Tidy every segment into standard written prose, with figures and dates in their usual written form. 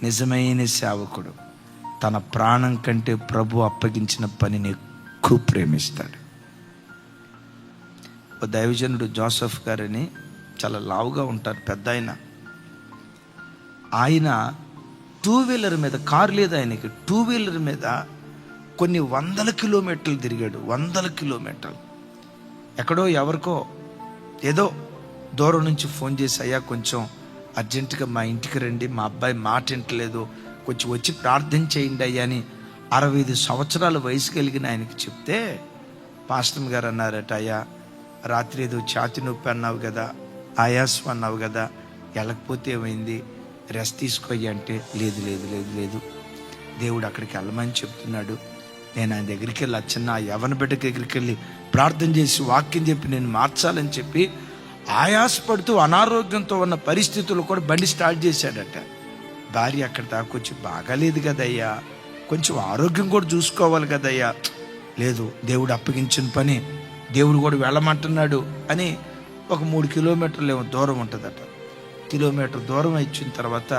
నిజమైన సేవకుడు తన ప్రాణం కంటే ప్రభు అప్పగించిన పనిని ఎక్కువ ప్రేమిస్తాడు. ఓ దైవజనుడు జోసెఫ్ గారని చాలా లావుగా ఉంటారు, పెద్ద ఆయన 2 వీలర్ మీద, కారు లేదు ఆయనకి, 2 వీలర్ మీద కొన్ని 100 కిలోమీటర్లు తిరిగాడు. 100 కిలోమీటర్లు. ఎక్కడో ఎవరికో ఏదో దూరం నుంచి ఫోన్ చేసి, అయ్యా కొంచెం అర్జెంటుగా మా ఇంటికి రండి, మా అబ్బాయి మాట వింటలేదు, కొంచెం వచ్చి ప్రార్థన చేయండి అయ్యా అని 65 సంవత్సరాల వయసు కలిగిన ఆయనకి చెప్తే, పాస్టర్ గారు అన్నారట, అయ్యా రాత్రి ఏదో ఛాతి నొప్పి అన్నావు కదా, ఆయాసం అన్నావు కదా, వెళ్ళకపోతే ఏమైంది, రెస్ట్ తీసుకోయ్యా అంటే, లేదు లేదు లేదు లేదు దేవుడు అక్కడికి వెళ్ళమని చెప్తున్నాడు, నేను ఆయన దగ్గరికి వెళ్ళి అచ్చన్న ఆ యవన బిడ్డ దగ్గరికి వెళ్ళి ప్రార్థన చేసి వాక్యం చెప్పి నేను మార్చాలని చెప్పి ఆయాసపడుతూ అనారోగ్యంతో ఉన్న పరిస్థితుల్లో కూడా బండి స్టార్ట్ చేశాడట. భార్య అక్కడ దాకొచ్చి, బాగాలేదు కదయ్యా, కొంచెం ఆరోగ్యం కూడా చూసుకోవాలి కదయ్యా, లేదు దేవుడు అప్పగించిన పని దేవుడు కూడా వెళ్ళమంటున్నాడు అని ఒక 3 కిలోమీటర్లు ఏమో దూరం ఉంటుందట. కిలోమీటర్ దూరం ఇచ్చిన తర్వాత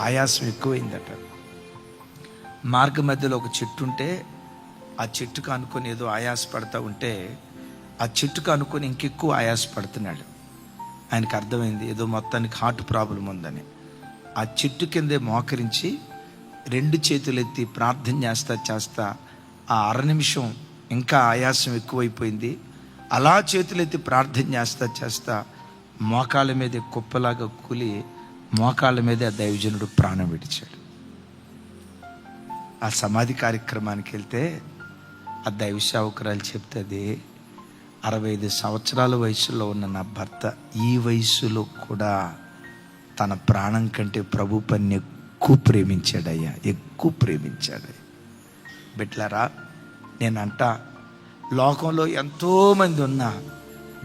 ఆయాసం ఎక్కువైందట. మార్గ మధ్యలో ఒక చెట్టు ఉంటే ఆ చెట్టుకు అనుకొని ఏదో ఆయాసపడతా ఉంటే ఆ చెట్టుకు అనుకొని ఇంకెక్కువ ఆయాసపడుతున్నాడు. ఆయనకు అర్థమైంది ఏదో మొత్తానికి హార్ట్ ప్రాబ్లం ఉందని. ఆ చెట్టు కిందే మోకరించి 2 చేతులు ఎత్తి ప్రార్థన చేస్తా ఆ 1/2 నిమిషం ఇంకా ఆయాసం ఎక్కువైపోయింది. అలా చేతులెత్తి ప్రార్థన చేస్తా మోకాళ్ళ మీద కుప్పలాగా కూలి మోకాళ్ళ మీదే ఆ దైవజనుడు ప్రాణం విడిచాడు. ఆ సమాధి కార్యక్రమానికి వెళ్తే ఆ దైవ సేవకురాలు చెప్తుంది, 65 సంవత్సరాల వయసులో ఉన్న నా భర్త ఈ వయసులో కూడా తన ప్రాణం కంటే ప్రభు పని ఎక్కువ ప్రేమించాడయ్యా, ఎక్కువ ప్రేమించాడు. బిడ్డలారా, నేనంట లోకంలో ఎంతోమంది ఉన్నా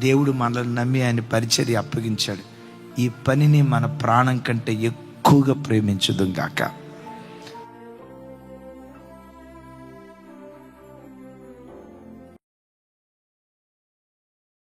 దేవుడు మనల్ని నమ్మి ఆయన పరిచర్య అప్పగించాడు. ఈ పనిని మన ప్రాణం కంటే ఎక్కువగా ప్రేమించుదుం గాక.